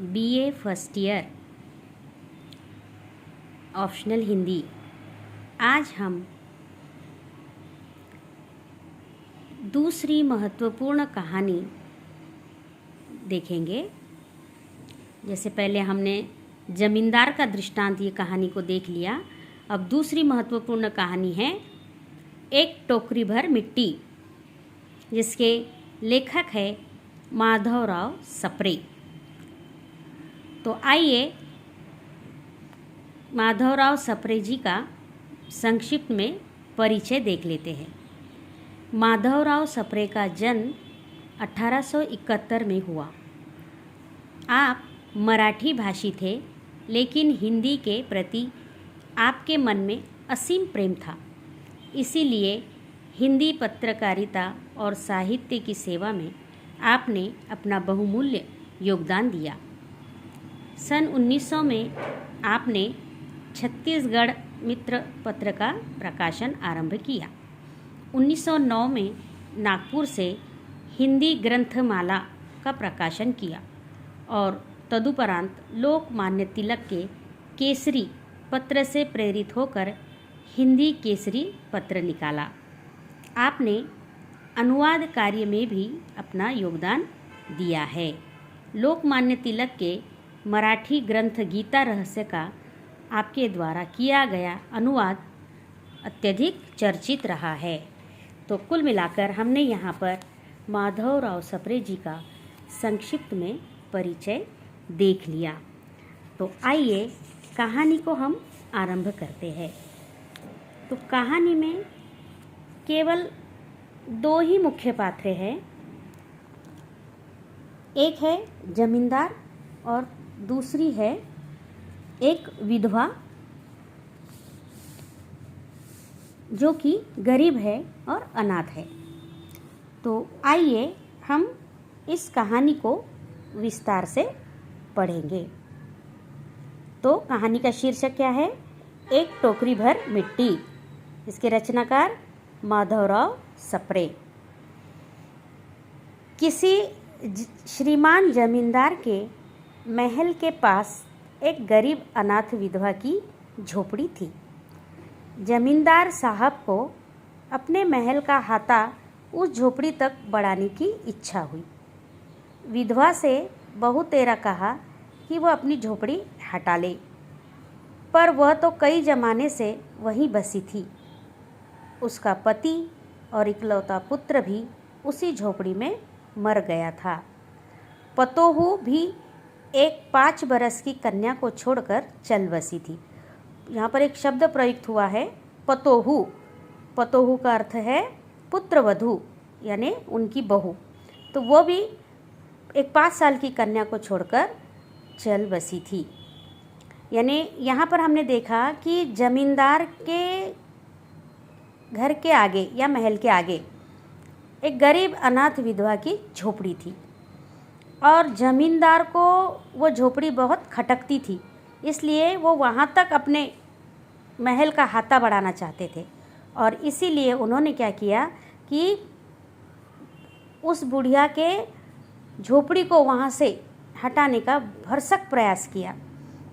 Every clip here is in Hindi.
BA first year optional Hindi. आज हम दूसरी महत्वपूर्ण कहानी देखेंगे। जैसे पहले हमने जमींदार का दृष्टांत ये कहानी को देख लिया, अब दूसरी महत्वपूर्ण कहानी है एक टोकरी भर मिट्टी, जिसके लेखक है माधवराव सप्रे। तो आइए माधवराव सप्रे जी का संक्षिप्त में परिचय देख लेते हैं। माधवराव सप्रे का जन्म 1871 में हुआ। आप मराठी भाषी थे, लेकिन हिंदी के प्रति आपके मन में असीम प्रेम था। इसीलिए हिंदी पत्रकारिता और साहित्य की सेवा में आपने अपना बहुमूल्य योगदान दिया। सन 1900 में आपने छत्तीसगढ़ मित्र पत्र का प्रकाशन आरंभ किया। 1909 में नागपुर से हिंदी ग्रंथमाला का प्रकाशन किया और तदुपरांत लोकमान्य तिलक के केसरी पत्र से प्रेरित होकर हिंदी केसरी पत्र निकाला। आपने अनुवाद कार्य में भी अपना योगदान दिया है। लोकमान्य तिलक के मराठी ग्रंथ गीता रहस्य का आपके द्वारा किया गया अनुवाद अत्यधिक चर्चित रहा है। तो कुल मिलाकर हमने यहाँ पर माधवराव सप्रे जी का संक्षिप्त में परिचय देख लिया। तो आइए कहानी को हम आरंभ करते हैं। तो कहानी में केवल दो ही मुख्य पात्र हैं, एक है जमींदार और दूसरी है एक विधवा जो कि गरीब है और अनाथ है। तो आइए हम इस कहानी को विस्तार से पढ़ेंगे। तो कहानी का शीर्षक क्या है? एक टोकरी भर मिट्टी। इसके रचनाकार माधवराव सप्रे। किसी श्रीमान जमींदार के महल के पास एक गरीब अनाथ विधवा की झोपड़ी थी। जमींदार साहब को अपने महल का हाता उस झोपड़ी तक बढ़ाने की इच्छा हुई। विधवा से बहुतेरा कहा कि वह अपनी झोपड़ी हटा ले, पर वह तो कई जमाने से वहीं बसी थी। उसका पति और इकलौता पुत्र भी उसी झोपड़ी में मर गया था। पतोहू भी एक 5 बरस की कन्या को छोड़कर चल बसी थी। यहाँ पर एक शब्द प्रयुक्त हुआ है पतोहू। पतोहू का अर्थ है पुत्रवधू, यानी उनकी बहू। तो वो भी एक 5 साल की कन्या को छोड़कर चल बसी थी। यानी यहाँ पर हमने देखा कि जमींदार के घर के आगे या महल के आगे एक गरीब अनाथ विधवा की झोपड़ी थी और जमींदार को वो झोपड़ी बहुत खटकती थी, इसलिए वो वहाँ तक अपने महल का हाथा बढ़ाना चाहते थे। और इसीलिए उन्होंने क्या किया कि उस बुढ़िया के झोपड़ी को वहाँ से हटाने का भरसक प्रयास किया,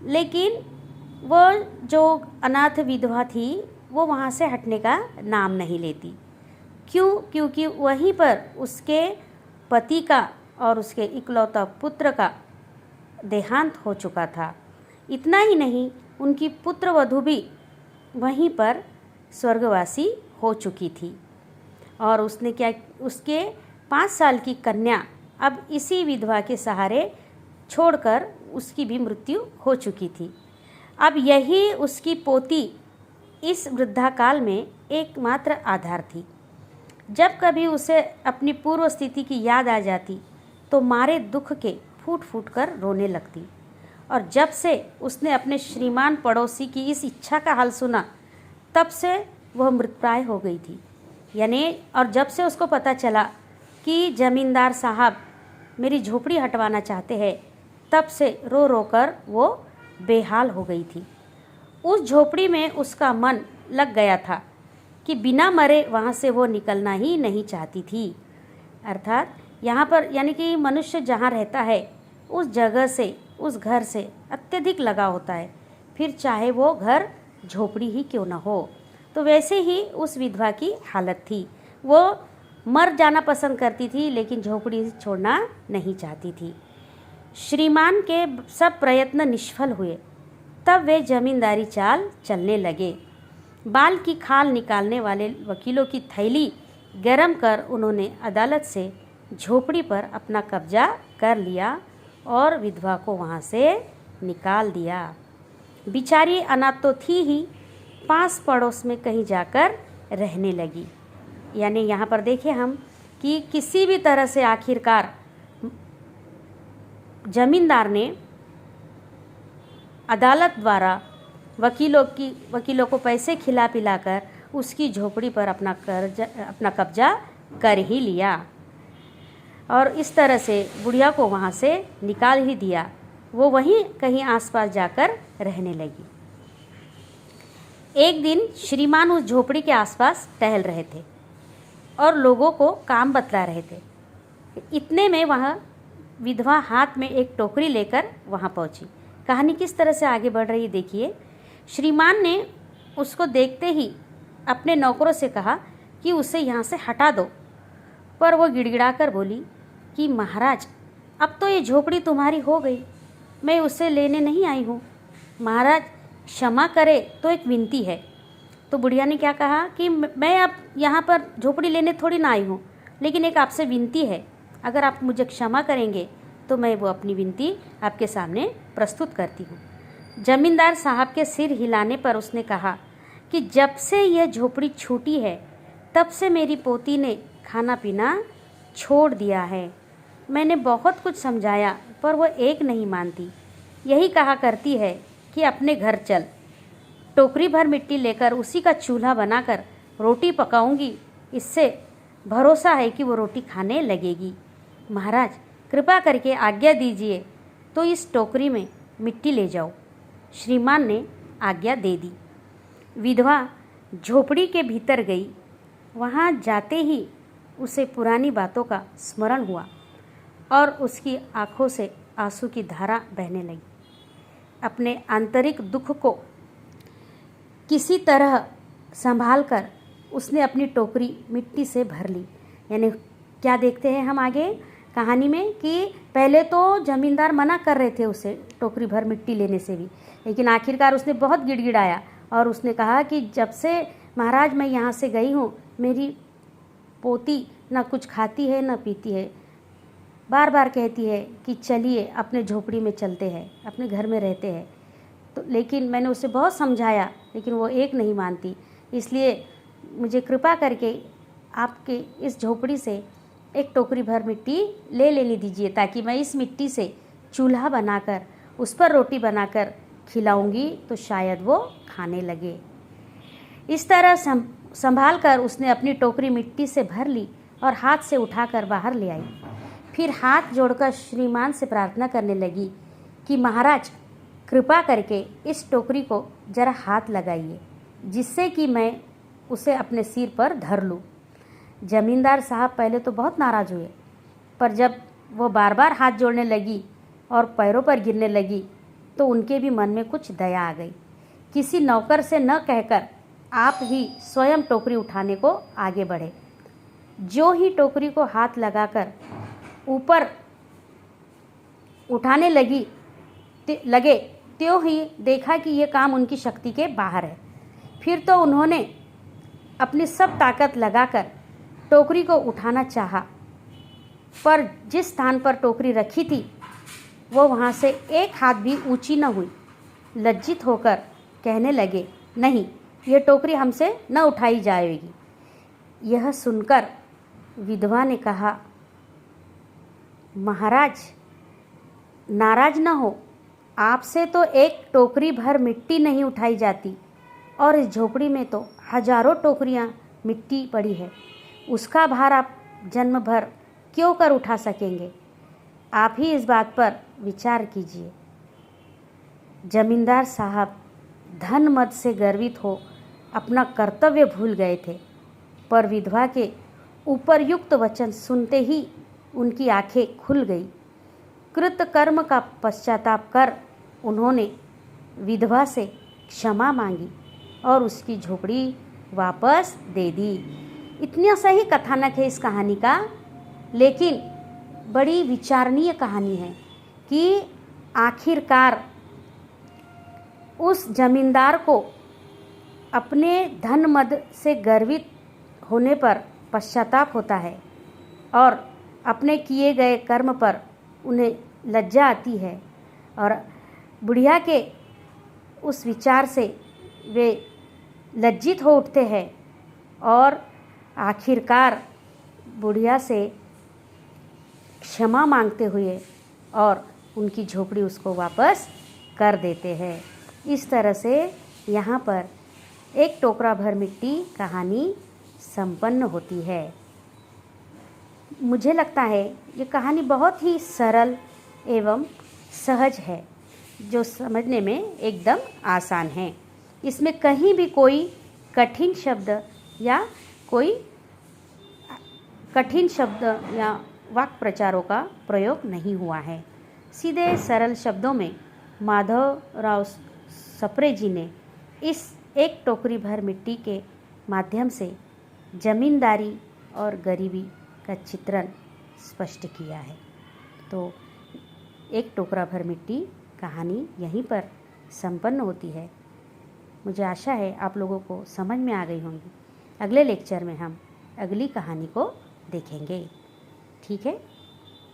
लेकिन वो जो अनाथ विधवा थी वो वहाँ से हटने का नाम नहीं लेती। क्यों? क्योंकि वहीं पर उसके पति का और उसके इकलौता पुत्र का देहांत हो चुका था। इतना ही नहीं, उनकी पुत्रवधू भी वहीं पर स्वर्गवासी हो चुकी थी। और उसने क्या, उसके 5 साल की कन्या अब इसी विधवा के सहारे छोड़कर उसकी भी मृत्यु हो चुकी थी। अब यही उसकी पोती इस वृद्धाकाल में एकमात्र आधार थी। जब कभी उसे अपनी पूर्व स्थिति की याद आ जाती तो मारे दुख के फूट फूट कर रोने लगती। और जब से उसने अपने श्रीमान पड़ोसी की इस इच्छा का हाल सुना, तब से वह मृतप्राय हो गई थी। यानी और जब से उसको पता चला कि जमींदार साहब मेरी झोपड़ी हटवाना चाहते हैं, तब से रो रो कर वो बेहाल हो गई थी। उस झोपड़ी में उसका मन लग गया था कि बिना मरे वहाँ से वो निकलना ही नहीं चाहती थी। अर्थात यहाँ पर यानी कि मनुष्य जहाँ रहता है उस जगह से उस घर से अत्यधिक लगा होता है, फिर चाहे वो घर झोपड़ी ही क्यों न हो। तो वैसे ही उस विधवा की हालत थी। वो मर जाना पसंद करती थी, लेकिन झोपड़ी छोड़ना नहीं चाहती थी। श्रीमान के सब प्रयत्न निष्फल हुए। तब वे जमींदारी चाल चलने लगे। बाल की खाल निकालने वाले वकीलों की थैली गरम कर उन्होंने अदालत से झोपड़ी पर अपना कब्जा कर लिया और विधवा को वहाँ से निकाल दिया। बेचारी अनाथ तो थी ही, पास पड़ोस में कहीं जाकर रहने लगी। यानी यहाँ पर देखें हम कि किसी भी तरह से आखिरकार जमींदार ने अदालत द्वारा वकीलों को पैसे खिला पिलाकर उसकी झोपड़ी पर अपना कब्जा कर ही लिया और इस तरह से बुढ़िया को वहाँ से निकाल ही दिया। वो वहीं कहीं आसपास जाकर रहने लगी। एक दिन श्रीमान उस झोपड़ी के आसपास टहल रहे थे और लोगों को काम बतला रहे थे। इतने में वह विधवा हाथ में एक टोकरी लेकर वहाँ पहुँची। कहानी किस तरह से आगे बढ़ रही देखिए। श्रीमान ने उसको देखते ही अपने नौकरों से कहा कि उसे यहाँ से हटा दो, पर वो गिड़गिड़ाकर बोली कि महाराज, अब तो ये झोपड़ी तुम्हारी हो गई, मैं उसे लेने नहीं आई हूँ। महाराज क्षमा करे तो एक विनती है। तो बुढ़िया ने क्या कहा कि मैं अब यहाँ पर झोपड़ी लेने थोड़ी ना आई हूँ, लेकिन एक आपसे विनती है। अगर आप मुझे क्षमा करेंगे तो मैं वो अपनी विनती आपके सामने प्रस्तुत करती हूँ। जमींदार साहब के सिर हिलाने पर उसने कहा कि जब से यह झोपड़ी छूटी है तब से मेरी पोती ने खाना पीना छोड़ दिया है। मैंने बहुत कुछ समझाया पर वो एक नहीं मानती। यही कहा करती है कि अपने घर चल। टोकरी भर मिट्टी लेकर उसी का चूल्हा बनाकर रोटी पकाऊंगी, इससे भरोसा है कि वो रोटी खाने लगेगी। महाराज कृपा करके आज्ञा दीजिए तो इस टोकरी में मिट्टी ले जाओ। श्रीमान ने आज्ञा दे दी। विधवा झोपड़ी के भीतर गई। वहाँ जाते ही उसे पुरानी बातों का स्मरण हुआ और उसकी आंखों से आंसू की धारा बहने लगी। अपने आंतरिक दुख को किसी तरह संभाल कर उसने अपनी टोकरी मिट्टी से भर ली। यानी क्या देखते हैं हम आगे कहानी में कि पहले तो जमींदार मना कर रहे थे उसे टोकरी भर मिट्टी लेने से भी, लेकिन आखिरकार उसने बहुत गिड़गिड़ाया और उसने कहा कि जब से महाराज मैं यहाँ से गई हूँ, मेरी पोती ना कुछ खाती है ना पीती है, बार बार कहती है कि चलिए अपने झोपड़ी में चलते हैं, अपने घर में रहते हैं। तो लेकिन मैंने उसे बहुत समझाया, लेकिन वो एक नहीं मानती। इसलिए मुझे कृपा करके आपके इस झोपड़ी से एक टोकरी भर मिट्टी ले लेने दीजिए, ताकि मैं इस मिट्टी से चूल्हा बनाकर उस पर रोटी बनाकर खिलाऊंगी तो शायद वो खाने लगे। इस तरह संभाल कर उसने अपनी टोकरी मिट्टी से भर ली और हाथ से उठाकर बाहर ले आई। फिर हाथ जोड़कर श्रीमान से प्रार्थना करने लगी कि महाराज कृपा करके इस टोकरी को जरा हाथ लगाइए, जिससे कि मैं उसे अपने सिर पर धर लूँ। जमींदार साहब पहले तो बहुत नाराज़ हुए, पर जब वो बार बार हाथ जोड़ने लगी और पैरों पर गिरने लगी तो उनके भी मन में कुछ दया आ गई। किसी नौकर से न कहकर आप ही स्वयं टोकरी उठाने को आगे बढ़े। जो ही टोकरी को हाथ लगाकर ऊपर उठाने लगे त्यों ही देखा कि ये काम उनकी शक्ति के बाहर है। फिर तो उन्होंने अपनी सब ताकत लगाकर टोकरी को उठाना चाहा, पर जिस स्थान पर टोकरी रखी थी वो वहाँ से एक हाथ भी ऊंची न हुई। लज्जित होकर कहने लगे, नहीं, यह टोकरी हमसे न उठाई जाएगी। यह सुनकर विधवा ने कहा, महाराज नाराज न हो, आपसे तो एक टोकरी भर मिट्टी नहीं उठाई जाती और इस झोपड़ी में तो हजारों टोकरियां मिट्टी पड़ी है। उसका भार आप जन्म भर क्यों कर उठा सकेंगे? आप ही इस बात पर विचार कीजिए। जमींदार साहब धन मद से गर्वित हो अपना कर्तव्य भूल गए थे, पर विधवा के उपर्युक्त वचन सुनते ही उनकी आंखें खुल गई। कृत कर्म का पश्चाताप कर उन्होंने विधवा से क्षमा मांगी और उसकी झोपड़ी वापस दे दी। इतना सही कथानक है इस कहानी का, लेकिन बड़ी विचारणीय कहानी है कि आखिरकार उस जमींदार को अपने धन मद से गर्वित होने पर पश्चाताप होता है और अपने किए गए कर्म पर उन्हें लज्जा आती है, और बुढ़िया के उस विचार से वे लज्जित हो उठते हैं और आखिरकार बुढ़िया से क्षमा मांगते हुए और उनकी झोपड़ी उसको वापस कर देते हैं। इस तरह से यहाँ पर एक टोकरा भर मिट्टी कहानी संपन्न होती है। मुझे लगता है ये कहानी बहुत ही सरल एवं सहज है, जो समझने में एकदम आसान है। इसमें कहीं भी कोई कठिन शब्द या वाक्य प्रचारों का प्रयोग नहीं हुआ है। सीधे सरल शब्दों में माधवराव सप्रे जी ने इस एक टोकरी भर मिट्टी के माध्यम से जमींदारी और गरीबी का चित्रण स्पष्ट किया है। तो एक टोकरा भर मिट्टी कहानी यहीं पर संपन्न होती है। मुझे आशा है आप लोगों को समझ में आ गई होंगी। अगले लेक्चर में हम अगली कहानी को देखेंगे। ठीक है।